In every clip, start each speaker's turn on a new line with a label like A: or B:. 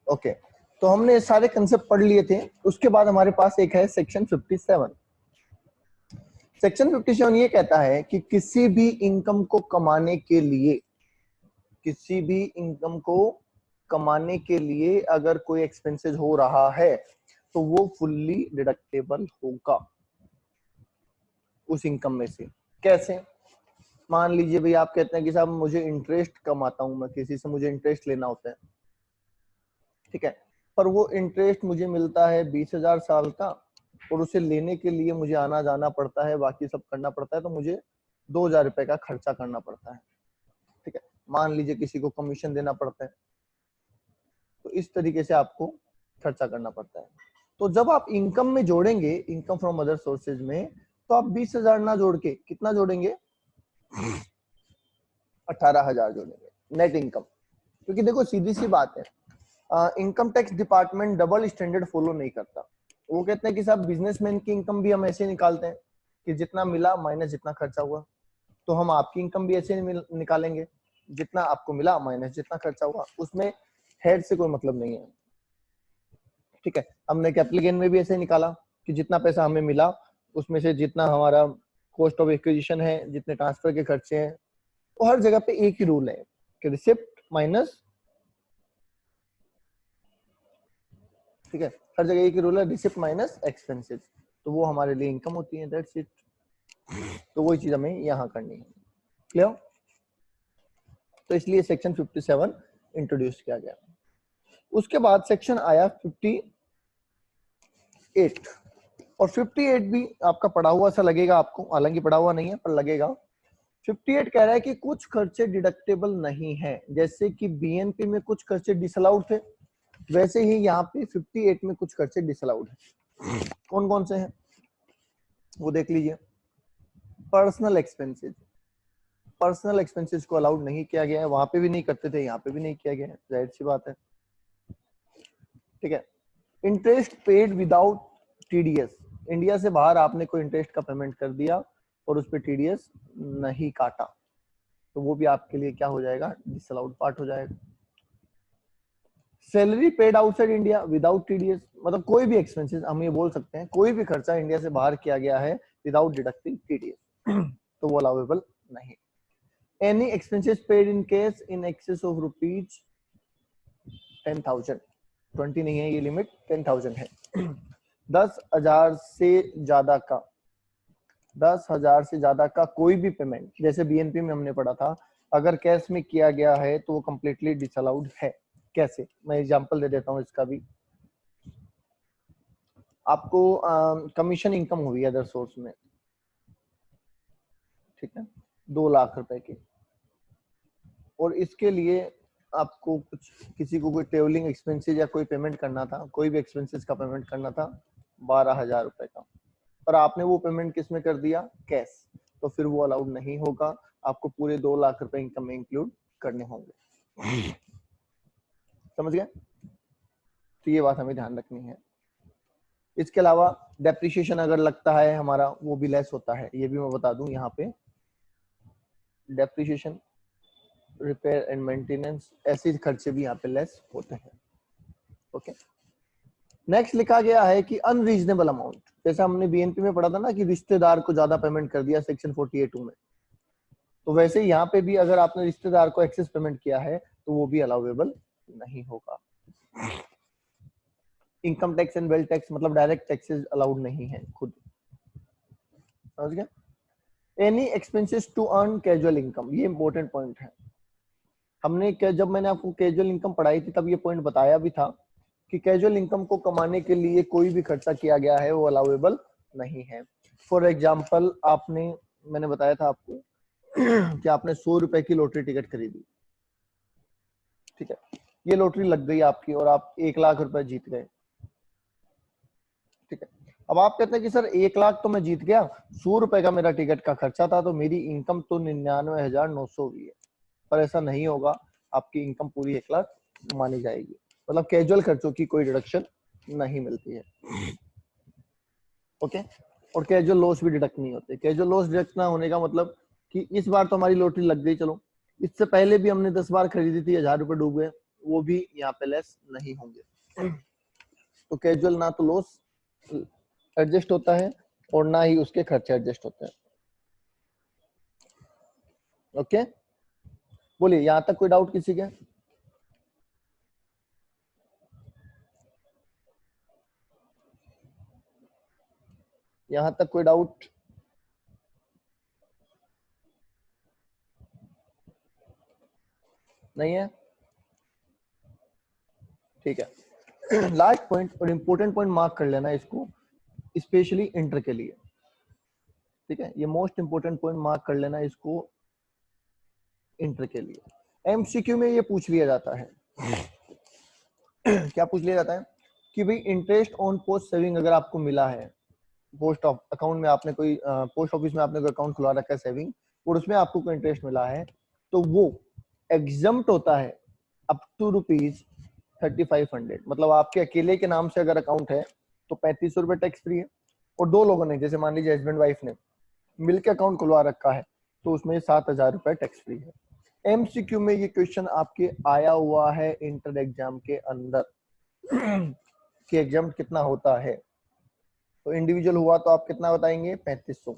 A: Okay, तो हमने ये सारे कंसेप्ट पढ़ लिए थे। उसके बाद हमारे पास एक है सेक्शन 57। सेक्शन 57 ये कहता है कि किसी भी इनकम को कमाने के लिए, किसी भी इनकम को कमाने के लिए अगर कोई एक्सपेंसेस हो रहा है तो वो फुल्ली डिडक्टेबल होगा उस इनकम में से। कैसे? मान लीजिए भाई आप कहते हैं कि साहब मुझे इंटरेस्ट कमाता हूं, मैं किसी से मुझे इंटरेस्ट लेना होता है, ठीक है, पर वो इंटरेस्ट मुझे मिलता है 20,000 साल का, और उसे लेने के लिए मुझे आना जाना पड़ता है, बाकी सब करना पड़ता है, तो मुझे 2,000 रुपए का खर्चा करना पड़ता है, ठीक है। मान लीजिए किसी को कमीशन देना पड़ता है, तो इस तरीके से आपको खर्चा करना पड़ता है। तो जब आप इनकम में जोड़ेंगे, इनकम फ्रॉम अदर सोर्सेज में, तो आप 20,000 ना जोड़ के कितना जोड़ेंगे? 18,000 जोड़ेंगे नेट इनकम। क्योंकि देखो सीधी सी बात है, income tax department double standard follow नहीं करता। वो कहते हैं कि साहब बिजनेसमैन की इनकम भी हम ऐसे निकालते हैं कि जितना मिला माइनस जितना खर्चा हुआ, तो हम आपकी इनकम भी ऐसे निकालेंगे, जितना आपको मिला माइनस जितना खर्चा हुआ, उसमें हेड से कोई मतलब नहीं है, ठीक है। हमने कैपिटल गेन में भी ऐसे निकाला कि जितना पैसा हमें मिला उसमें से जितना हमारा कॉस्ट ऑफ एक्विजिशन है, जितने ट्रांसफर के खर्चे हैं, तो हर जगह पे एक ही रूल है कि रिसिप्ट माइनस, ठीक है, हर जगह एक ही रूल है, रिसिप्ट माइनस एक्सपेंसेस, तो वो हमारे लिए इनकम होती है, दैट्स इट। तो वही चीज हमें यहाँ करनी है, क्लियर? तो इसलिए सेक्शन 57 इंट्रोड्यूस किया गया। उसके बाद सेक्शन आया 58, और 58 भी आपका पढ़ा हुआ सा लगेगा आपको, हालांकि पढ़ा हुआ नहीं है पर लगेगा। 58 कह रहा है कि कुछ खर्चे डिडक्टेबल नहीं है, जैसे कि बीएनपी में कुछ खर्चे डिसअलाउड थे, वैसे ही यहाँ पे 58 में कुछ खर्चे डिसअलाउड है। कौन कौन से हैं वो देख लीजिए। पर्सनल एक्सपेंसेस, पर्सनल एक्सपेंसेस को अलाउड नहीं किया गया है, वहां पे भी नहीं करते थे, यहाँ पे भी नहीं किया गया है, जाहिर सी बात है, ठीक है। Interest paid without TDS, India से बाहर आपने कोई इंटरेस्ट का पेमेंट कर दिया और उस पर टीडीएस नहीं काटा, तो वो भी आपके लिए क्या हो जाएगा? डिसअलाउड पार्ट हो जाएगा। Salary paid outside India without TDS, मतलब कोई भी एक्सपेंसेस हम ये बोल सकते हैं, कोई भी खर्चा इंडिया से बाहर किया गया है विदाउट डिडक्टिंग टीडीएस, तो वो अलाउेबल नहीं। Any expenses paid in case in excess of rupees 10,000, 20 नहीं है ये लिमिट, 10,000 है। 10,000 से ज्यादा का, 10,000 से ज्यादा का कोई भी पेमेंट, जैसे बीएनपी में हमने पढ़ा था, अगर कैश में किया गया है तो वो कंप्लीटली डिसअलाउड है। कैसे? मैं एग्जांपल दे देता हूँ इसका भी। आपको कमीशन इनकम हुई है अदर सोर्स में, ठीक है, 2 लाख रुपए की, और इसके लिए आपको कुछ, किसी को कोई ट्रेवलिंग एक्सपेंसेस या कोई पेमेंट करना था, कोई भी एक्सपेंसेस का पेमेंट करना था 12,000 रुपए का, और आपने वो पेमेंट किस में कर दिया? कैश, तो फिर वो अलाउड नहीं होगा, आपको पूरे 2 लाख रुपए इनकम में इंक्लूड करने होंगे। समझ गए? तो ये बात हमें ध्यान रखनी है। इसके अलावा डेप्रिसिएशन अगर लगता है हमारा, वो भी लेस होता है, ये भी मैं बता दूं यहाँ पे। डेप्रिसिएशन, रिपेयर एंड मेंटेनेंस, ऐसे खर्चे भी यहाँ पे लेस होते हैं। ओके, नेक्स्ट लिखा गया है कि अनरीजनेबल अमाउंट, जैसे हमने बीएनपी में पढ़ा था ना कि रिश्तेदार को ज्यादा पेमेंट कर दिया सेक्शन 48 में, तो वैसे यहाँ पे भी अगर आपने रिश्तेदार को एक्सेस पेमेंट किया है तो वो भी अलाउेबल नहीं होगा। Income tax and wealth tax, मतलब डायरेक्ट टैक्सेस अलाउड नहीं है खुद, समझ गए? Any expenses to earn casual income, ये इंपॉर्टेंट पॉइंट है। हमने जब मैंने आपको कैजुअल इनकम पढ़ाई थी तब ये पॉइंट बताया भी था कि कैजुअल इनकम को कमाने के लिए कोई भी खर्चा किया गया है वो अलाउेबल नहीं है। फॉर एग्जाम्पल, आपने, मैंने बताया था आपको कि आपने 100 रुपए की लॉटरी टिकट खरीदी, ठीक है, ये लॉटरी लग गई आपकी और आप 1 लाख रुपए जीत गए, ठीक है। अब आप कहते हैं कि सर 1 लाख तो मैं जीत गया, 100 रुपए का मेरा टिकट का खर्चा था, तो मेरी इनकम तो 99,900 हुई है, पर ऐसा नहीं होगा, आपकी इनकम पूरी 1 लाख मानी जाएगी, मतलब कैजुअल खर्चों की कोई डिडक्शन नहीं मिलती है। ओके, और कैजुअल लॉस भी डिडक्ट नहीं होते। कैजुअल लॉस डिडक्ट ना होने का मतलब कि इस बार तो हमारी लॉटरी लग गई, चलो, इससे पहले भी हमने 10 बार खरीदी थी, 1,000 रुपए डूब गए, वो भी यहाँ पे लेस नहीं होंगे। तो कैजुअल ना तो लॉस एडजस्ट होता है और ना ही उसके खर्चे एडजस्ट होते हैं। ओके, बोलिए यहां तक कोई डाउट किसी के? यहां तक कोई डाउट? नहीं है? ठीक है। लास्ट पॉइंट और इंपॉर्टेंट पॉइंट मार्क कर लेना इसको, स्पेशली इंटर के लिए। ठीक है, ये मोस्ट इंपोर्टेंट पॉइंट मार्क कर लेना इसको इंटर के लिए। एमसीक्यू में ये पूछ लिया जाता है क्या पूछ लिया जाता है कि भाई इंटरेस्ट ऑन पोस्ट सेविंग अगर आपको मिला है, पोस्ट अकाउंट में आपने कोई पोस्ट ऑफिस में आपने कोई अकाउंट खुला रखा है सेविंग, और उसमें आपको कोई इंटरेस्ट मिला है, तो वो एग्जम्प्ट होता है अप टू ₹3500। मतलब आपके अकेले के नाम से अगर अकाउंट है तो 3500 रुपए टैक्स फ्री है, और दो लोगों ने, जैसे मान लीजिए हस्बैंड वाइफ ने मिलकर अकाउंट खुलवा रखा है, तो उसमें 7000 रुपए टैक्स फ्री है। एमसीक्यू में ये क्वेश्चन आपके आया हुआ है इंटर एग्जाम के अंदर कि एग्जाम कितना होता है। तो इंडिविजुअल हुआ तो आप कितना बताएंगे? 3500।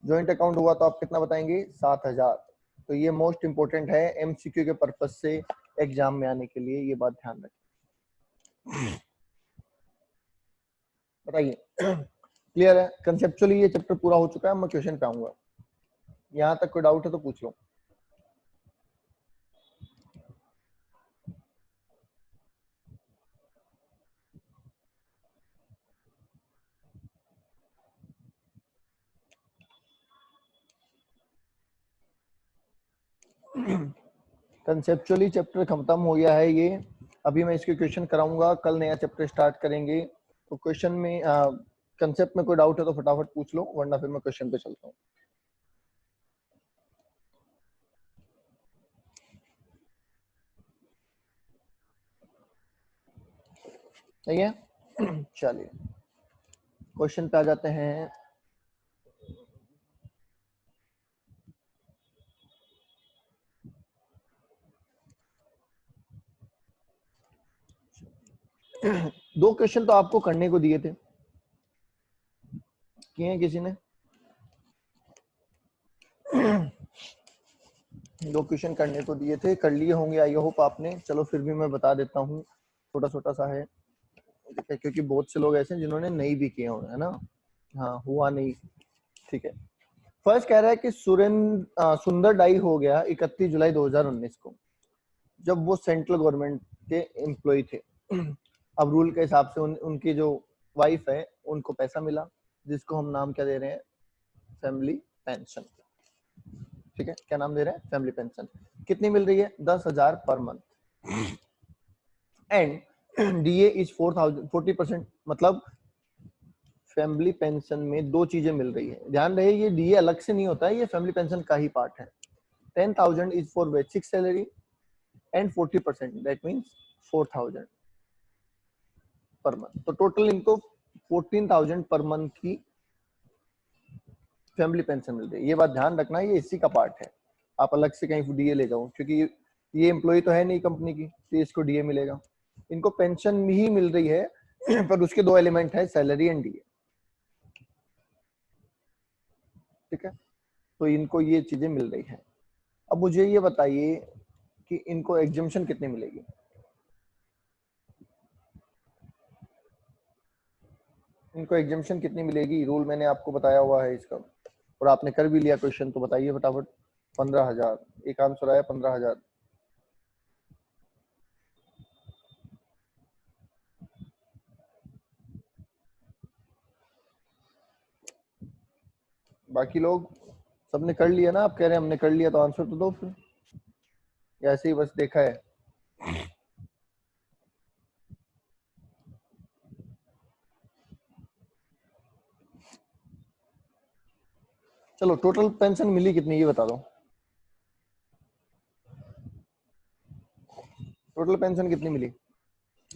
A: ज्वाइंट अकाउंट हुआ तो आप कितना बताएंगे? 7000। तो ये मोस्ट इंपोर्टेंट है एमसीक्यू के पर्पज से एग्जाम में आने के लिए, ये बात ध्यान रखें। बताइए क्लियर है? कंसेप्चुअली ये चैप्टर पूरा हो चुका है, मैं क्वेश्चन पे आऊंगा। यहाँ तक कोई डाउट है तो पूछ लो। कंसेप्चुअली चैप्टर खत्म हो गया है ये। अभी मैं इसके क्वेश्चन कराऊंगा, कल नया चैप्टर स्टार्ट करेंगे। तो क्वेश्चन में कंसेप्ट में कोई डाउट है तो फटाफट पूछ लो, वरना फिर मैं क्वेश्चन पे चलता हूँ। ठीक है, चलिए क्वेश्चन पे आ जाते हैं। दो क्वेश्चन तो आपको करने को दिए थे, किए हैं किसी ने? दो क्वेश्चन करने को दिए थे, कर लिए होंगे आई होप आपने। चलो फिर भी मैं बता देता हूँ, छोटा छोटा सा है, क्योंकि बहुत से लोग ऐसे हैं जिन्होंने नहीं भी किए होंगे, है ना? हाँ, हुआ नहीं। ठीक है, फर्स्ट कह रहा है कि सुंदर डाई हो गया 31 जुलाई 2019 को, जब वो सेंट्रल गवर्नमेंट के एम्प्लॉय थे। अब रूल के हिसाब से उनकी जो वाइफ है उनको पैसा मिला, जिसको हम नाम क्या दे रहे हैं? Family pension. ठीक है, क्या नाम दे रहे हैं? Family pension. कितनी मिल रही है? 10,000 per month. And DA is 40%। मतलब फैमिली पेंशन में दो चीजें मिल रही है, ध्यान रहे ये डीए अलग से नहीं होता है, ये फैमिली पेंशन का ही पार्ट है। 10,000 is for basic salary and 40%, that means 4,000 per month. तो टोटल इनको 14,000 पर मंथ की फैमिली पेंशन मिल रही है। ये बात ध्यान रखना, ये इसी का पार्ट है, आप अलग से कहीं डीए ले जाओ, क्योंकि ये एम्प्लॉय तो है नहीं कंपनी की, तो इसको डीए मिलेगा। इनको पेंशन ही मिल रही है पर उसके दो एलिमेंट है, सैलरी एंड डीए। ठीक है, तो इनको ये चीजें मिल रही है। अब मुझे ये बताइए कि इनको एग्जम्पशन कितनी मिलेगी? इनको एग्जम्पशन कितनी मिलेगी? रूल मैंने आपको बताया हुआ है इसका, और आपने कर भी लिया क्वेश्चन, तो बताइए फटाफट। 15,000 एक आंसर आया, 15,000। बाकी लोग सबने कर लिया ना? आप कह रहे हैं हमने कर लिया, तो आंसर तो दो फिर, या ऐसे ही बस देखा है? चलो टोटल पेंशन मिली कितनी ये बता दो। टोटल पेंशन कितनी मिली?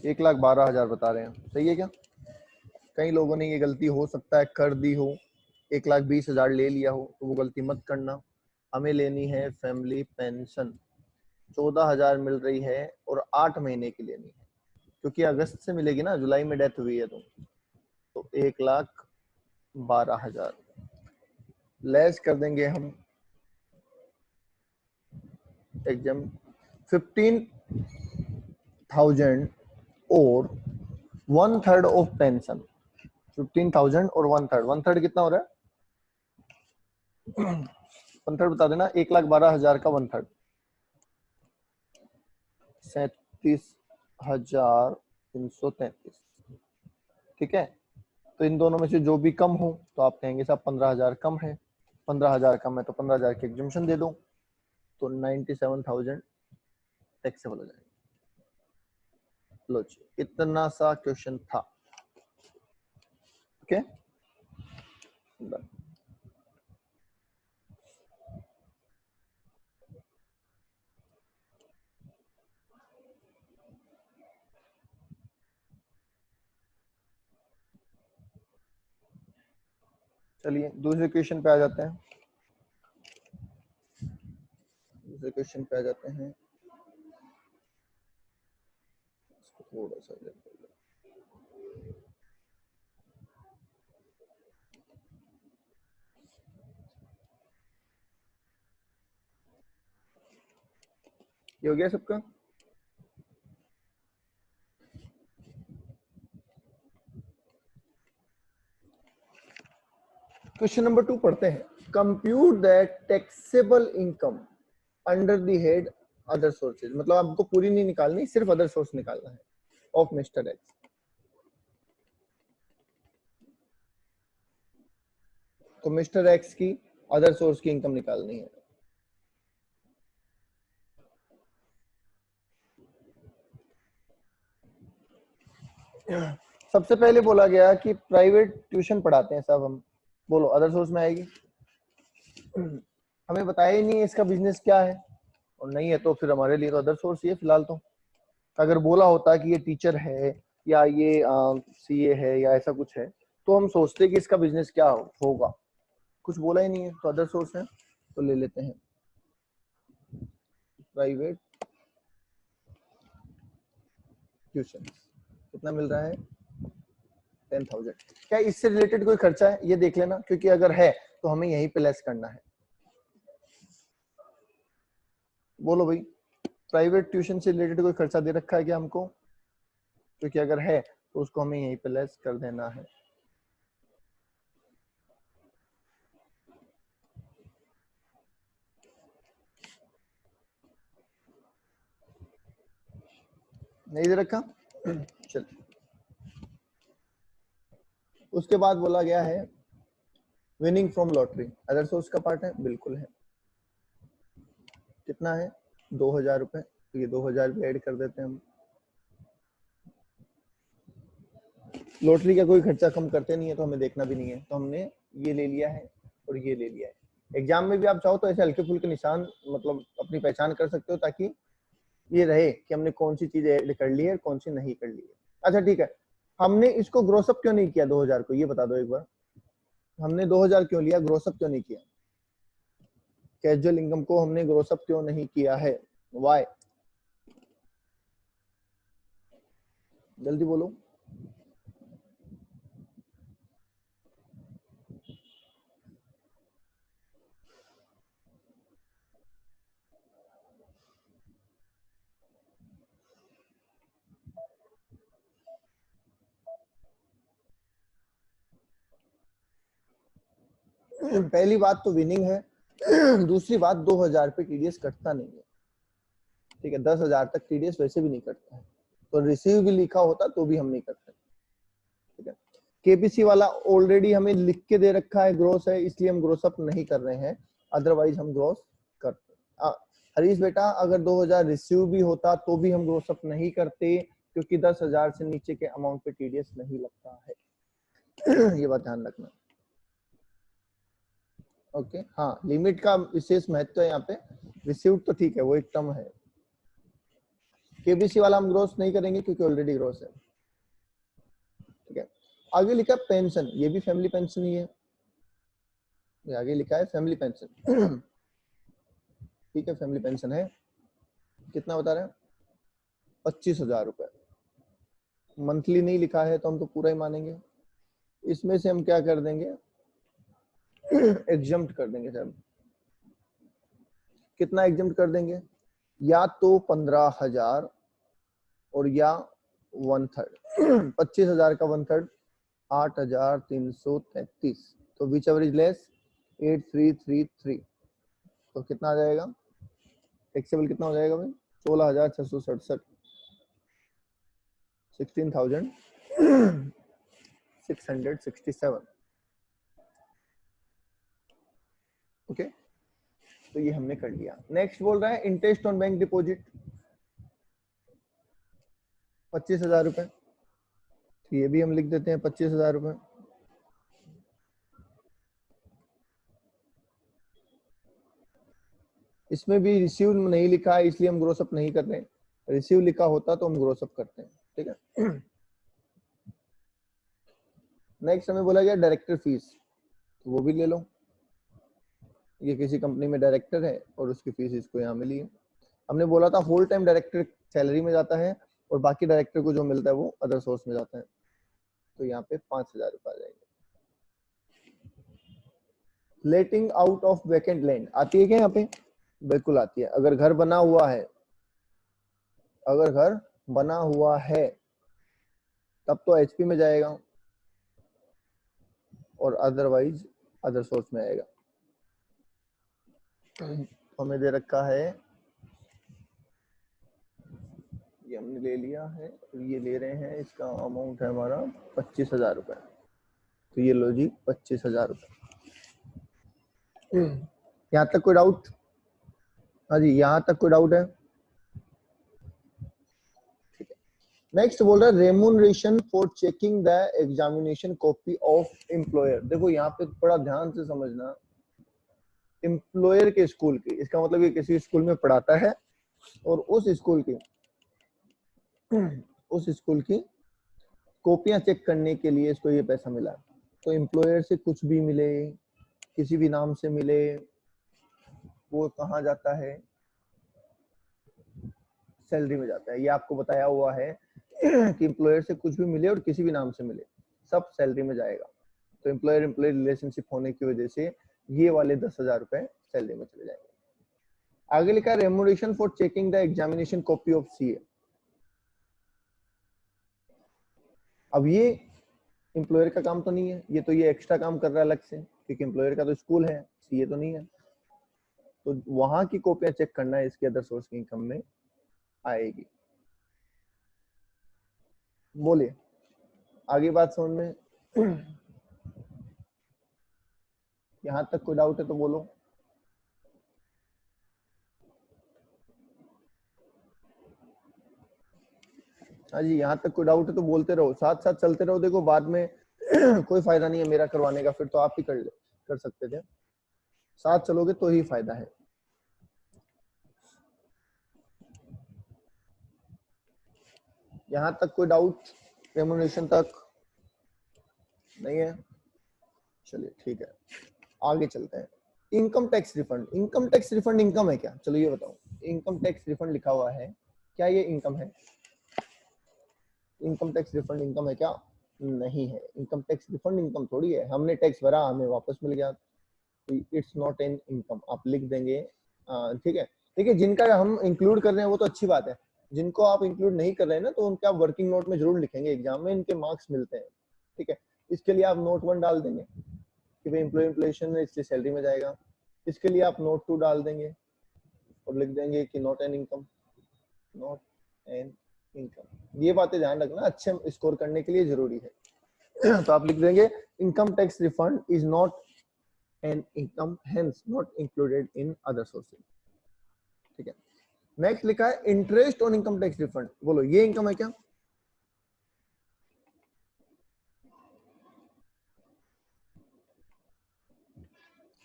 A: 1,12,000 बता रहे हैं, सही है क्या? कई लोगों ने ये गलती हो सकता है कर दी हो, 1,20,000 ले लिया हो, तो वो गलती मत करना। हमें लेनी है फैमिली पेंशन। 14,000 मिल रही है और 8 महीने के लिए नहीं है, क्योंकि अगस्त से मिलेगी ना, जुलाई में डेथ हुई है तो 1,12,000 लेस कर देंगे हम एग्जाम 15,000 और 1/3 ऑफ पेंशन। 15,000 और 1/3, 1/3 कितना हो रहा है? 1/3 बता देना, 1,12,000 का 1/3 37,333। ठीक है, तो इन दोनों में से जो भी कम हो तो आप कहेंगे साहब 15,000 कम है, 15,000 कम है तो 15,000 की एग्जम्पशन दे दो, तो 97,000 टैक्सेबल हो जाएगा। लो जी, इतना सा क्वेश्चन था। ओके, चलिए दूसरे क्वेश्चन पे आ जाते हैं। दूसरे क्वेश्चन पे आ जाते हैं, इसको थोड़ा सा ले लो। ये हो गया सबका? क्वेश्चन नंबर 2 पढ़ते हैं। Compute that taxable income under the head other sources, मतलब आपको पूरी नहीं निकालनी, सिर्फ अदर सोर्स निकालना है ऑफ मिस्टर एक्स। तो मिस्टर एक्स की अदर सोर्स की इनकम निकालनी है। सबसे पहले बोला गया कि प्राइवेट ट्यूशन पढ़ाते हैं साहब हम, बोलो अदर सोर्स में आएगी? हमें बताया ही नहीं है इसका बिजनेस क्या है, और नहीं है तो फिर हमारे लिए तो अदर सोर्स ये फिलहाल तो। अगर बोला होता कि ये टीचर है या ये सीए है या ऐसा कुछ है तो हम सोचते कि इसका बिजनेस क्या होगा, कुछ बोला ही नहीं है तो अदर सोर्स है, तो ले लेते हैं प्राइवेट ट्यूशन। कितना मिल रहा है? 10,000। क्या इससे रिलेटेड कोई खर्चा है ये देख लेना, क्योंकि अगर है तो हमें यहीं पे लेस करना है। बोलो भाई, प्राइवेट ट्यूशन से रिलेटेड कोई खर्चा दे रखा है क्या हमको? क्योंकि अगर है तो उसको हमें यहीं पे लेस कर देना है। नहीं दे रखा? चल, उसके बाद बोला गया है winning from lottery other source का पार्ट है, बिल्कुल है। कितना है? 2,000 रुपए, तो ये 2,000 भी ऐड कर देते हैं हम। लॉटरी का कोई खर्चा कम करते नहीं है तो हमें देखना भी नहीं है, तो हमने ये ले लिया है और ये ले लिया है। एग्जाम में भी आप चाहो तो ऐसे हल्के फुल्के निशान मतलब अपनी पहचान कर सकते हो, ताकि ये रहे कि हमने कौन सी चीज ऐड कर ली है कौन सी नहीं कर ली है। अच्छा ठीक है, हमने इसको ग्रोसअप क्यों नहीं किया 2,000 को, ये बता दो एक बार। हमने 2,000 क्यों लिया, ग्रोसअप क्यों नहीं किया? कैजुअल इनकम को हमने ग्रोसअप क्यों नहीं किया है, वाई? जल्दी बोलो। पहली बात तो विनिंग है, दूसरी बात 2,000 पे टीडीएस कटता नहीं है। ठीक है, 10,000 तक टीडीएस वैसे भी नहीं कटता है, तो रिसीव भी लिखा होता तो भी हम नहीं करते। ठीक है, केपीसी वाला ऑलरेडी हमें लिख के दे रखा है ग्रोस है, इसलिए हम ग्रोस अप नहीं कर रहे हैं, अदरवाइज हम ग्रोस करते। हरीश बेटा, अगर 2,000 रिसीव भी होता तो भी हम ग्रोस अप नहीं करते, क्योंकि 10,000 से नीचे के अमाउंट पे टीडीएस नहीं लगता है। ये बात ध्यान रखना। ओके, हाँ, लिमिट का विशेष महत्व है यहाँ पे। रिसीव तो ठीक है, वो एक टर्म है। केबीसी वाला हम ग्रोस नहीं करेंगे क्योंकि ऑलरेडी ग्रोस है। ठीक है, आगे लिखा पेंशन, ये भी फैमिली पेंशन ही है, ये आगे लिखा है फैमिली पेंशन। ठीक है, फैमिली पेंशन है। कितना बता रहे हैं? 25,000 रुपए। मंथली नहीं लिखा है तो हम तो पूरा ही मानेंगे। इसमें से हम क्या कर देंगे, एग्जम्प्ट कर देंगे सर। कितना एग्जम्प्ट कर देंगे? या तो 15,000 और या 1/3। 25,000 का 1/3 8,333। तो विच एवर इज लेस 8333। तो कितना आ जाएगा टैक्सेबल, कितना हो जाएगा भाई? 16,667, 16,667। ओके, तो ये हमने कर लिया। नेक्स्ट बोल रहा है इंटरेस्ट ऑन बैंक डिपॉजिट 25,000 रुपए। तो ये भी हम लिख देते हैं 25,000 रुपए। इसमें भी रिसीव नहीं लिखा है इसलिए हम ग्रोसअप नहीं कर रहे हैं। रिसीव लिखा होता तो हम ग्रोसअप करते हैं, ठीक है। नेक्स्ट हमें बोला गया डायरेक्टर फीस, तो वो भी ले लो। ये किसी कंपनी में डायरेक्टर है और उसकी फीस इसको यहाँ मिली है। हमने बोला था होल टाइम डायरेक्टर सैलरी में जाता है और बाकी डायरेक्टर को जो मिलता है वो अदर सोर्स में जाता है। तो यहाँ पे 5,000 रुपए आ जाएंगे। लेटिंग आउट ऑफ वैकेंट लैंड आती है क्या यहाँ पे? बिल्कुल आती है। अगर घर बना हुआ है, अगर घर बना हुआ है तब तो एचपी में जाएगा और अदरवाइज अदर सोर्स में आएगा। हमें दे रखा है, ये हमने ले लिया है और ये ले रहे हैं, इसका अमाउंट है हमारा 25,000 रुपए। तो ये लो जी 25,000 रुपए। यहाँ तक कोई डाउट? हाँ जी, यहाँ तक कोई डाउट है? ठीक है। नेक्स्ट बोल रहा है remuneration for checking the examination copy of employer. देखो यहाँ पे बड़ा ध्यान से समझना, एम्प्लॉयर के स्कूल की, इसका मतलब ये किसी स्कूल में पढ़ाता है और उस स्कूल की कॉपियां चेक करने के लिए इसको ये पैसा मिला। तो एम्प्लॉयर से कुछ भी मिले, किसी भी नाम से मिले, वो कहाँ जाता है? सैलरी में जाता है। ये आपको बताया हुआ है कि एम्प्लॉयर से कुछ भी मिले और किसी भी नाम से मिले, सब सैलरी में जाएगा। तो एम्प्लॉयर एम्प्लॉय रिलेशनशिप होने की वजह से ये वाले 10,000 रुपए सैलरी में चले जाएंगे। आगे लिखा है remuneration for checking the examination copy of CA. अब ये एम्प्लॉयर का काम तो नहीं है, ये तो ये एक्स्ट्रा काम कर रहा है अलग से, क्योंकि एम्प्लॉयर का तो स्कूल है, सीए तो नहीं है। तो वहां की कॉपियां चेक करना है, इसके अदर सोर्स की इनकम में आएगी। बोलिए, आगे बात समझ में? यहां तक कोई डाउट है तो बोलो। हाँ जी, यहाँ तक कोई डाउट है तो बोलते रहो, साथ साथ चलते रहो। देखो बाद में कोई फायदा नहीं है मेरा करवाने का, फिर तो आप ही कर सकते थे। साथ चलोगे तो ही फायदा है। यहाँ तक कोई डाउट? रेम्यूनरेशन तक नहीं है? चलिए ठीक है, आगे चलते हैं। Income tax refund. Income tax refund income है क्या? चलो ये बताओ, इनकम टैक्स रिफंड लिखा हुआ है, क्या ये इनकम है? इनकम टैक्स रिफंड इनकम है क्या? नहीं है। इनकम टैक्स रिफंड इनकम थोड़ी है। हमने टैक्स भरा, हमें वापस मिल गया, इट्स नॉट एन इनकम। आप लिख देंगे, ठीक है। देखिए जिनका हम इंक्लूड कर रहे हैं वो तो अच्छी बात है, जिनको आप इंक्लूड नहीं कर रहे हैं ना, तो उनके आप वर्किंग नोट में जरूर लिखेंगे, एग्जाम में इनके मार्क्स मिलते हैं, ठीक है। इसके लिए आप नोट 1 डाल देंगे कि भाई एम्प्लॉय इन्फ्लेशन है इसलिए सैलरी में जाएगा। इसके लिए आप नोट 2 डाल देंगे और लिख देंगे कि not an income, not an income. ये बातें ध्यान रखना, अच्छे स्कोर करने के लिए जरूरी है। तो आप लिख देंगे income tax refund is not an income, hence not included in other sources, ठीक है। नेक्स्ट लिखा है interest on income tax refund. बोलो ये इनकम है क्या?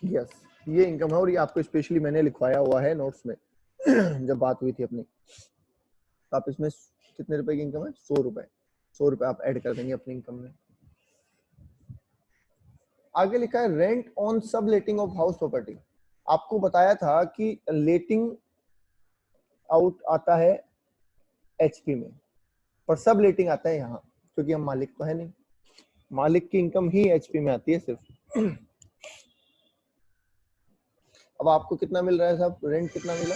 A: यस, ये इनकम है और ये आपको स्पेशली मैंने लिखवाया हुआ है नोट्स में जब बात हुई थी अपनी। तो आप इसमें कितने रुपए की इनकम है? 100 रुपए। 100 रुपए आप ऐड कर देंगे अपनी इनकम में। आगे लिखा है रेंट ऑन सब लेटिंग ऑफ हाउस प्रॉपर्टी। आपको बताया था कि लेटिंग आउट आता है एचपी में, पर सब रेटिंग आता है यहाँ, क्योंकि हम मालिक तो है नहीं, मालिक की इनकम ही एचपी में आती है सिर्फ। अब आपको कितना मिल रहा है साहब, रेंट कितना मिला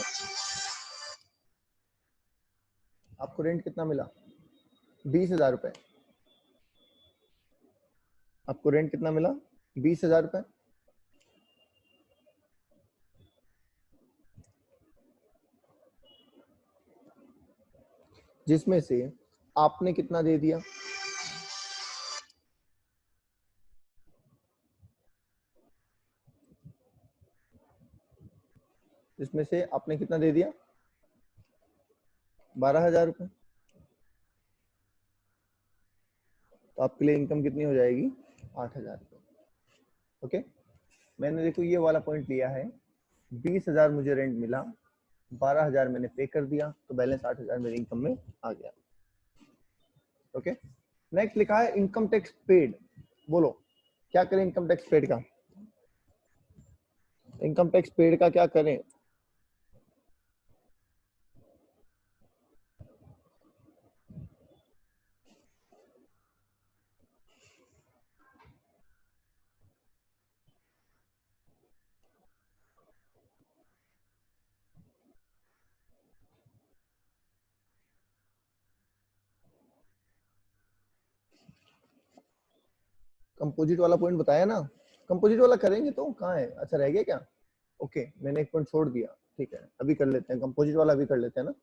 A: आपको, रेंट कितना मिला, 20,000 रुपए। आपको रेंट कितना मिला, 20,000 रुपए। जिसमें से आपने कितना दे दिया, जिसमें से आपने कितना दे दिया, 12,000 रुपए। तो आपके लिए इनकम कितनी हो जाएगी, 8,000 रुपए। ओके, मैंने देखो ये वाला पॉइंट लिया है, 20,000 मुझे रेंट मिला, 12,000 मैंने पे कर दिया, तो बैलेंस 8,000 मेरी इनकम में आ गया। ओके, नेक्स्ट लिखा है इनकम टैक्स पेड। बोलो क्या करें इनकम टैक्स पेड का, इनकम टैक्स पेड का क्या करें। कंपोजिट वाला पॉइंट बताया ना, कंपोजिट वाला करेंगे तो कहाँ है, अच्छा रह गया क्या। ओके, मैंने एक पॉइंट छोड़ दिया, ठीक है अभी कर लेते हैं कंपोजिट वाला, अभी कर लेते हैं ना,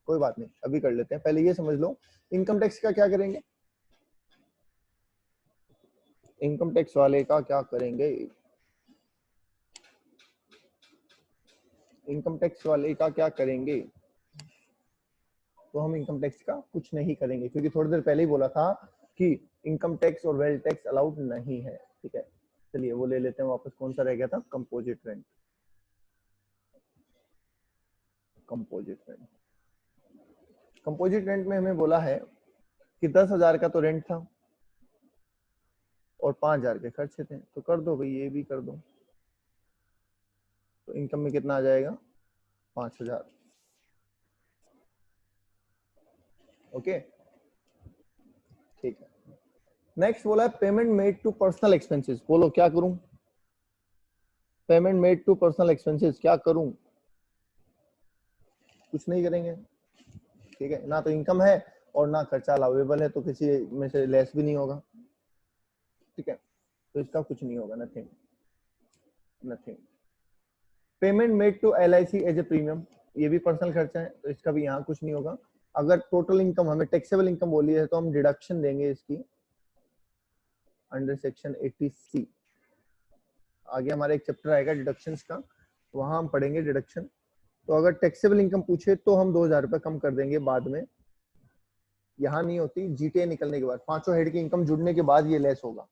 A: कोई बात नहीं अभी कर लेते हैं। पहले ये समझ लो इनकम टैक्स का क्या करेंगे, इनकम टैक्स वाले का क्या करेंगे, इनकम टैक्स वाले का क्या करेंगे। तो हम इनकम टैक्स का कुछ नहीं करेंगे, क्योंकि थोड़ी देर पहले ही बोला था कि इनकम टैक्स और वेल्थ टैक्स अलाउड नहीं है। ठीक है, चलिए वो ले लेते हैं वापस, कौन सा रह गया था, composite rent. Composite rent, composite rent में हमें बोला है कि 10,000 का तो रेंट था और 5,000 के खर्चे थे, तो कर दो भाई, ये भी कर दो, तो इनकम में कितना आ जाएगा, 5,000। ओके ठीक है, नेक्स्ट बोला है payment made to personal expenses. बोलो क्या करूं, payment made to personal expenses क्या करूं, कुछ नहीं करेंगे। ठीक है, ना तो इनकम है और ना खर्चा अलाउेबल है, तो किसी में से लेस भी नहीं होगा। ठीक है, तो इसका कुछ नहीं होगा, nothing nothing. Payment made to LIC as a premium, ये भी पर्सनल खर्चा है, तो इसका भी यहाँ कुछ नहीं होगा। अगर टोटल इनकम हमें टैक्सेबल इनकम बोली है तो हम डिडक्शन देंगे इसकी अंडर सेक्शन 80C। आगे हमारा एक चैप्टर आएगा डिडक्शंस का, वहां हम पढ़ेंगे डिडक्शन। तो अगर टैक्सेबल इनकम पूछे तो हम 2,000 रुपए कम कर देंगे बाद में, यहाँ नहीं होती, जीटीए निकलने के बाद, पांचों हेड की इनकम जुड़ने के बाद ये लेस होगा।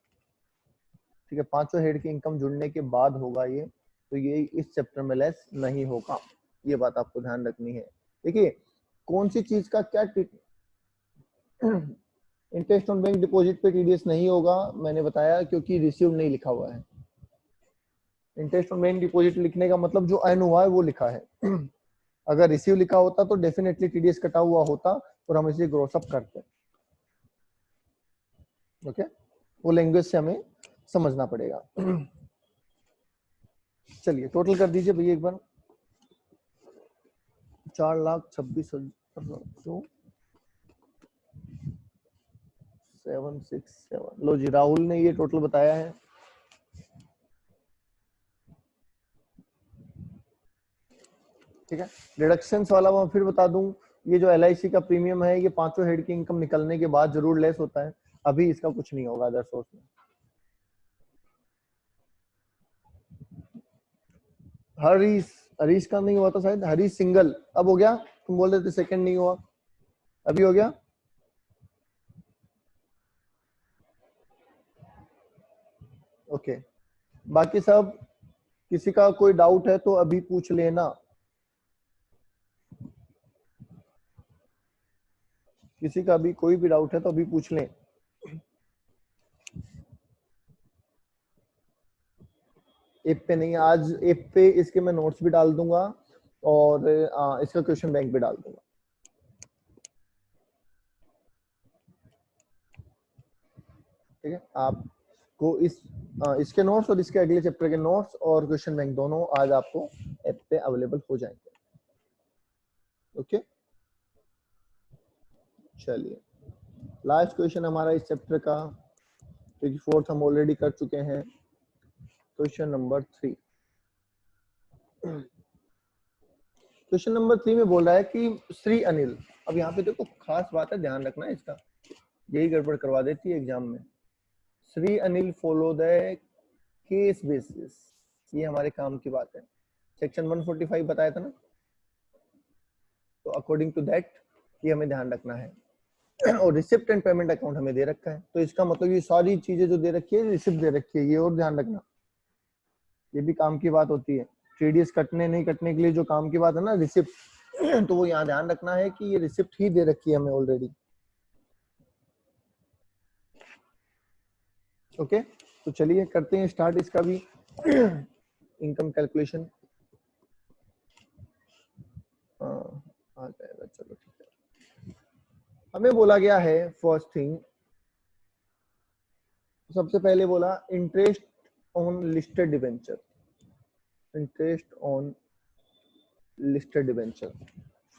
A: ठीक है, पांचों हेड की इनकम जुड़ने के बाद होगा ये, तो ये इस चैप्टर में लेस नहीं होगा, ये बात आपको ध्यान रखनी है। देखिए कौन सी चीज का क्या, इंटरेस्ट ऑन बैंक डिपॉजिट पे टीडीएस नहीं होगा, मैंने बताया क्योंकि रिसीव नहीं लिखा हुआ है। इंटरेस्ट ऑन बैंक डिपॉजिट लिखने का मतलब जो अर्न हुआ है वो लिखा है। अगर रिसीव लिखा होता तो डेफिनेटली टीडीएस कटा हुआ होता और हम इसे ग्रोस अप करते। ओके, वो लैंग्वेज से हमें समझना पड़ेगा। चलिए टोटल कर दीजिए भैया एक बार, 4,26,000 767। लो जी, राहुल ने ये टोटल बताया है। ठीक है, डिडक्शंस वाला मैं फिर बता दूं, ये जो LIC का प्रीमियम है ये पांचों हेड की इनकम निकलने के बाद जरूर लेस होता है, अभी इसका कुछ नहीं होगा अदर सोर्स में। हरीश, हरीश का नहीं हुआ था शायद, हरीश सिंगल, अब हो गया, तुम बोल रहे थे सेकंड नहीं हुआ, अभी हो गया। ओके, बाकी सब किसी का कोई डाउट है तो अभी पूछ लेना, किसी का भी कोई भी डाउट है तो अभी पूछ लें। ऐप पे नहीं, आज ऐप पे इसके मैं नोट्स भी डाल दूंगा और इसका क्वेश्चन बैंक भी डाल दूंगा। ठीक है, आपको इसके नोट्स और इसके अगले चैप्टर के नोट्स और क्वेश्चन बैंक दोनों आज आपको ऐप पे अवेलेबल हो जाएंगे। ओके, चलिए लास्ट क्वेश्चन हमारा इस चैप्टर का, क्योंकि फोर्थ हम ऑलरेडी कर चुके हैं। Question number 3। क्वेश्चन नंबर 3 में बोल रहा है कि श्री अनिल, अब यहाँ पे देखो खास बात है, ध्यान रखना है इसका, यही गड़बड़ करवा देती है एग्जाम में। Shri Anil follow the case basis, ये हमारे काम की बात है। सेक्शन 145 बताया था ना, तो अकॉर्डिंग टू दैट ये हमें ध्यान रखना है। और रिसिप्ट एंड पेमेंट अकाउंट हमें दे रखा है, तो इसका मतलब ये सारी चीजें जो दे रखी है रिसिप्ट दे रखी है, ये और ध्यान रखना, ये भी काम की बात होती है। टीडीएस कटने नहीं कटने के लिए जो काम की बात है ना रिसिप्ट, तो वो यहाँ ध्यान रखना है कि ये रिसिप्ट ही दे रखी है हमें ऑलरेडी। ओके, तो चलिए करते हैं स्टार्ट इसका भी इनकम कैलकुलेशन। आ जाएगा, चलो ठीक है। हमें बोला गया है फर्स्ट थिंग, सबसे पहले बोला interest on listed debenture, interest on listed debenture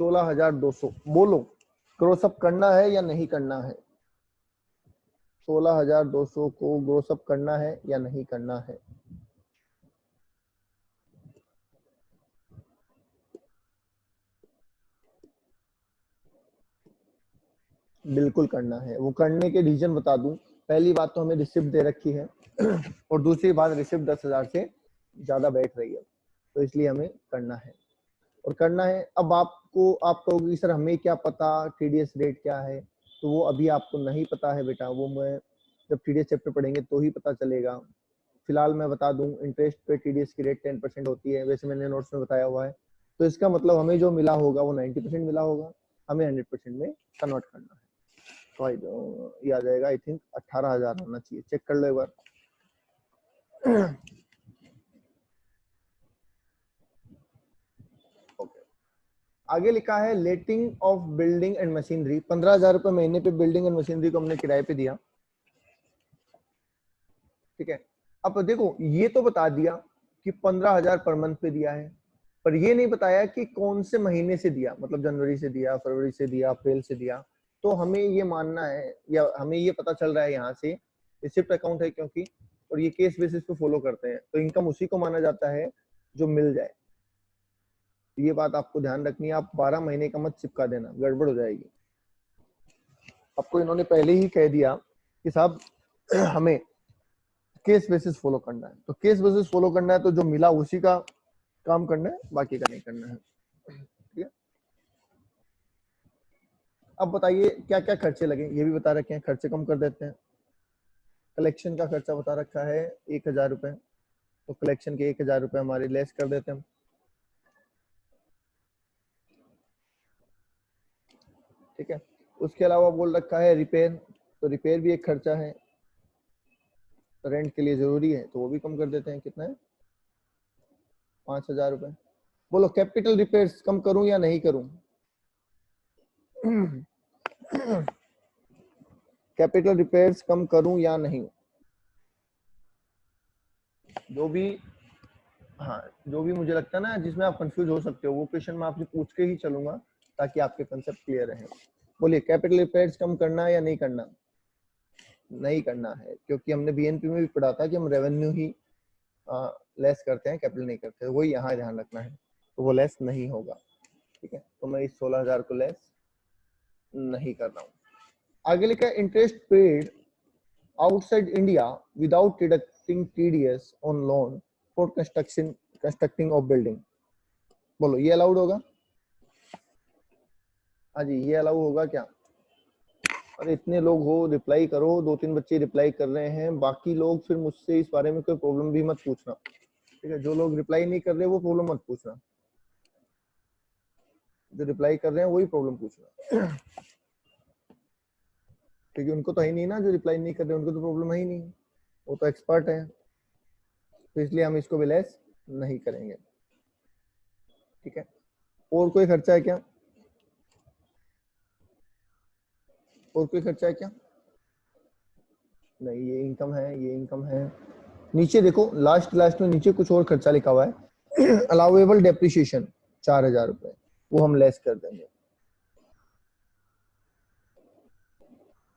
A: 16,200। बोलो ग्रोस अप करना है या नहीं करना है? 16,200 को ग्रोस अप करना है या नहीं करना है? बिल्कुल करना है। वो करने के रीजन बता दूं, पहली बात तो हमें रिसिप्ट दे रखी है और दूसरी बात रिसिप्ट 10,000 से ज्यादा बैठ रही है, तो इसलिए हमें करना है। और करना है, अब आपको आप कहोगे सर हमें क्या पता टीडीएस रेट क्या है, तो वो अभी आपको नहीं पता है बेटा, वो मैं जब टीडीएस चैप्टर पढ़ेंगे तो ही पता चलेगा। फिलहाल मैं बता दूं इंटरेस्ट पे टीडीएस की रेट 10% होती है, वैसे मैंने नोट्स में बताया हुआ है। तो इसका मतलब हमें जो मिला होगा वो 90% मिला होगा, हमें 100% में कन्वर्ट करना है। तो ये आ जाएगा आई थिंक 18,000 होना चाहिए, चेक कर लो एक बार। आगे लिखा है लेटिंग ऑफ बिल्डिंग एंड मशीनरी, 15,000 रुपए महीने पे बिल्डिंग एंड मशीनरी को हमने किराए पे दिया। ठीक है, अब देखो ये तो बता दिया कि 15,000 पर मंथ पे दिया है, पर ये नहीं बताया कि कौन से महीने से दिया, मतलब जनवरी से दिया, फरवरी से दिया, अप्रैल से दिया। तो हमें ये मानना है या हमें ये पता चल रहा है यहाँ से रिसिप्ट अकाउंट है क्योंकि, और ये केस बेसिस पे फॉलो करते हैं, तो इनकम उसी को माना जाता है जो मिल जाए। ये बात आपको ध्यान रखनी है, आप 12 महीने का मत चिपका देना, गड़बड़ हो जाएगी। आपको इन्होंने पहले ही कह दिया कि साहब हमें केस बेसिस फॉलो करना है, तो केस बेसिस फॉलो करना है, तो जो मिला उसी का काम करना है, बाकी का नहीं करना है। ठीक है, अब बताइए क्या क्या खर्चे लगे, ये भी बता रखे हैं, खर्चे कम कर देते हैं। कलेक्शन का खर्चा बता रखा है 1,000 रुपए, तो कलेक्शन के 1,000 रुपए हमारे लेस कर देते हैं। ठीक है, उसके अलावा बोल रखा है रिपेयर, तो रिपेयर भी एक खर्चा है, रेंट के लिए जरूरी है, तो वो भी कम कर देते हैं। कितना है? 5,000 रुपए। बोलो कैपिटल रिपेयर्स कम करूं या नहीं करूं? कैपिटल रिपेयर्स कम करूं या नहीं? जो भी, हाँ जो भी मुझे लगता है ना जिसमें आप कंफ्यूज हो सकते हो, वो क्वेश्चन मैं आपसे पूछ के ही चलूंगा ताकि आपके कंसेप्ट क्लियर रहे। बोलिए कैपिटल रिपेयर्स कम करना है या नहीं करना? नहीं करना है, क्योंकि हमने बीएनपी में भी पढ़ा था कि हम रेवेन्यू ही लेस करते हैं, कैपिटल नहीं करते, वही यहाँ ध्यान रखना है, तो वो लेस नहीं होगा। ठीक है, तो मैं इस 16,000 को लेस नहीं कर रहा हूँ। आगे लिखा है interest paid outside India without deducting TDS on loan for constructing of building. बोलो ये अलाउड होगा? हाँ जी, ये अलाउ होगा क्या? अरे इतने लोग हो, रिप्लाई करो, 2-3 बच्चे रिप्लाई कर रहे हैं, बाकी लोग फिर मुझसे इस बारे में कोई प्रॉब्लम भी मत पूछना। ठीक है, जो लोग रिप्लाई नहीं कर रहे वो प्रॉब्लम मत पूछना, जो रिप्लाई कर रहे हैं वही प्रॉब्लम पूछना, क्योंकि उनको तो है नहीं ना, जो रिप्लाई नहीं कर रहे उनको तो प्रॉब्लम है ही नहीं, वो तो एक्सपर्ट है, तो इसलिए हम इसको भी लेस नहीं करेंगे। ठीक है, और कोई खर्चा है क्या? और कोई खर्चा है क्या? नहीं, ये इनकम है, ये इनकम है। नीचे देखो, लास्ट में नीचे कुछ और खर्चा लिखा हुआ है। अलाउेबल डेप्रिसिएशन 4000 रुपए, वो हम लेस कर देंगे।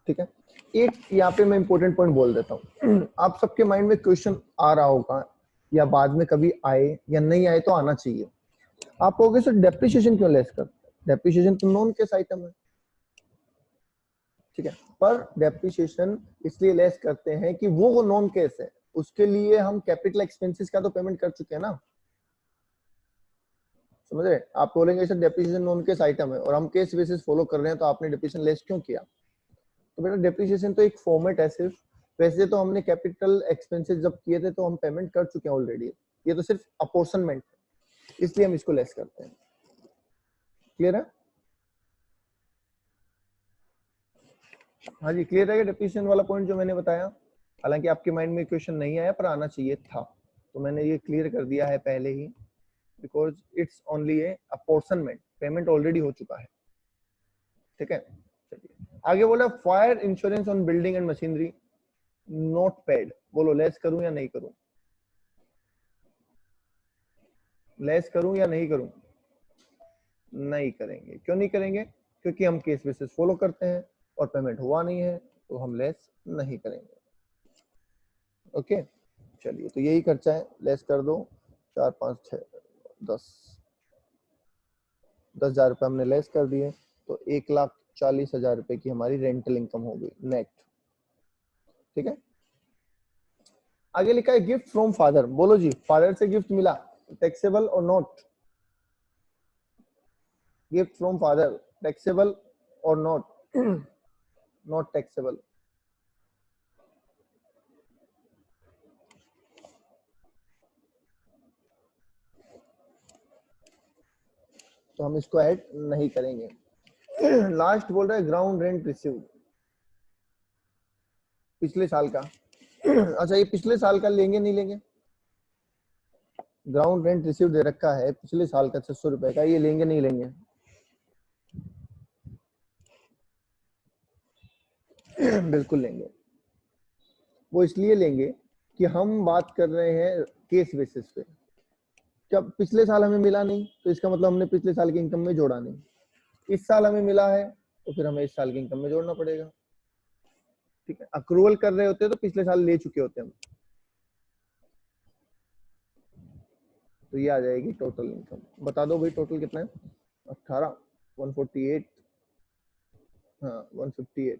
A: ठीक है, एक यहाँ पे मैं इंपॉर्टेंट पॉइंट बोल देता हूँ। आप सबके माइंड में क्वेश्चन आ रहा होगा, या बाद में कभी आए या नहीं आए तो आना चाहिए। आप कहोगे सर डेप्रिसिएशन क्यों लेस करते हैं? डेप्रिसिएशन तो नॉन कैश आइटम है, ठीक है, पर डेप्रिसिएशन इसलिए लेस करते हैं कि वो नॉन कैश है, उसके लिए हम कैपिटल एक्सपेंसेस का तो पेमेंट कर चुके हैं ना। समझ रहे? आप बोलेंगे sir depreciation non cash item है और हम कैश बेसिस फॉलो कर रहे हैं, तो आपने डेप्रिसिएशन लेस क्यों किया? तो बेटा डेप्रिसिएशन तो एक फॉर्मेट है सिर्फ, वैसे तो हमने कैपिटल एक्सपेंसेस जब किए थे तो हम पेमेंट कर चुके हैं ऑलरेडी, ये तो सिर्फ अपोर्शनमेंट है, इसलिए हम इसको लेस करते हैं। क्लियर है? हाँ जी, क्लियर है डेप्रिसिएशन वाला पॉइंट जो मैंने बताया? हालांकि आपके माइंड में क्वेश्चन नहीं आया, पर आना चाहिए था, तो मैंने ये क्लियर कर दिया है पहले ही, because it's only a apportionment, payment already हो चुका है। ठीक है, चलिए आगे बोला fire insurance on building and machinery not paid. बोलो लेस करूं या नहीं करूं? लेस करूं या नहीं करूं? नहीं करेंगे। क्यों नहीं करेंगे? क्योंकि हम केस बेसिस फॉलो करते हैं और पेमेंट हुआ नहीं है, तो हम लेस नहीं करेंगे। ओके, चलिए, तो यही खर्चा है, लेस कर दो। 4 5 6 10,000 रुपये हमने लेस कर दिए, तो 1,40,000 रुपए की हमारी रेंटल इनकम हो गई नेट। ठीक है, आगे लिखा है गिफ्ट फ्रॉम फादर। बोलो जी, फादर से गिफ्ट मिला, टैक्सेबल और not? Gift from father taxable और नॉट? Not taxable. तो हम इसको ऐड नहीं करेंगे। लास्ट बोल रहा है ग्राउंड रेंट रिसीव्ड, पिछले साल का। अच्छा, ये पिछले साल का लेंगे नहीं लेंगे? ग्राउंड रेंट रिसीव दे रखा है पिछले साल का 600 रुपए का, ये लेंगे नहीं लेंगे? बिल्कुल लेंगे। वो इसलिए लेंगे कि हम बात कर रहे हैं केस बेसिस पे। जब पिछले साल हमें मिला नहीं, तो इसका मतलब हमने पिछले साल की इनकम में जोड़ा नहीं। इस साल हमें मिला है, तो फिर हमें इस साल की इनकम में जोड़ना पड़ेगा। ठीक है, अक्रूवल कर रहे होते हैं तो पिछले साल ले चुके होते हैं हम, तो ये आ जाएगी टोटल इनकम। बता दो भाई, टोटल कितना है? 18, 148, हाँ 158,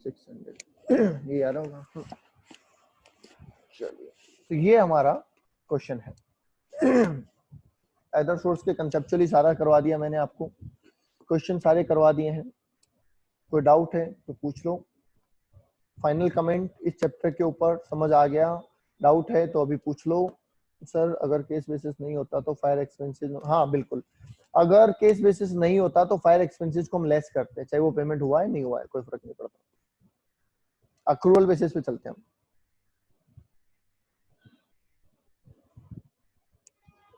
A: 600। ये आ रहा होगा। चलिए, तो ये हमारा क्वेश्चन है। अदर सोर्स के कंसेप्चुअली सारा करवा दिया मैंने आपको, क्वेश्चन सारे करवा दिए हैं। कोई डाउट है तो पूछ लो। फाइनल कमेंट इस चैप्टर के ऊपर समझ आ गया? डाउट है तो अभी पूछ लो। सर अगर केस बेसिस नहीं होता तो फायर एक्सपेंसेस, हाँ बिल्कुल, अगर केस बेसिस नहीं होता तो फायर एक्सपेंसेस को हम लेस करते हैं, चाहे वो पेमेंट हुआ है नहीं हुआ है, कोई फर्क नहीं पड़ता, अक्रूवल बेसिस पे चलते हैं हम।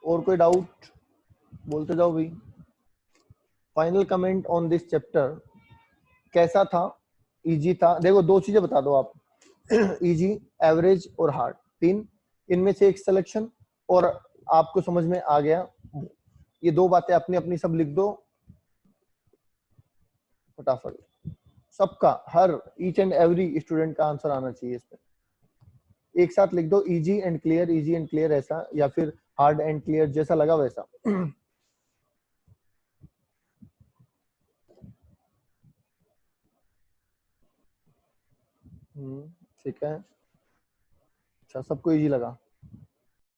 A: और कोई डाउट बोलते जाओ भाई। Final comment on this chapter, कैसा था? इजी था? देखो, दो चीजें बता दो आप, इजी, एवरेज और हार्ड, तीन, इनमें से एक सिलेक्शन, और आपको समझ में आ गया। ये दो बातें अपनी अपनी सब लिख दो फटाफट। सबका, हर ईच एंड एवरी स्टूडेंट का आंसर आना चाहिए इस पे। एक साथ लिख दो, easy and clear, easy and clear ऐसा, या फिर हार्ड एंड क्लियर, जैसा लगा वैसा। ठीक है, अच्छा सबको इजी लगा।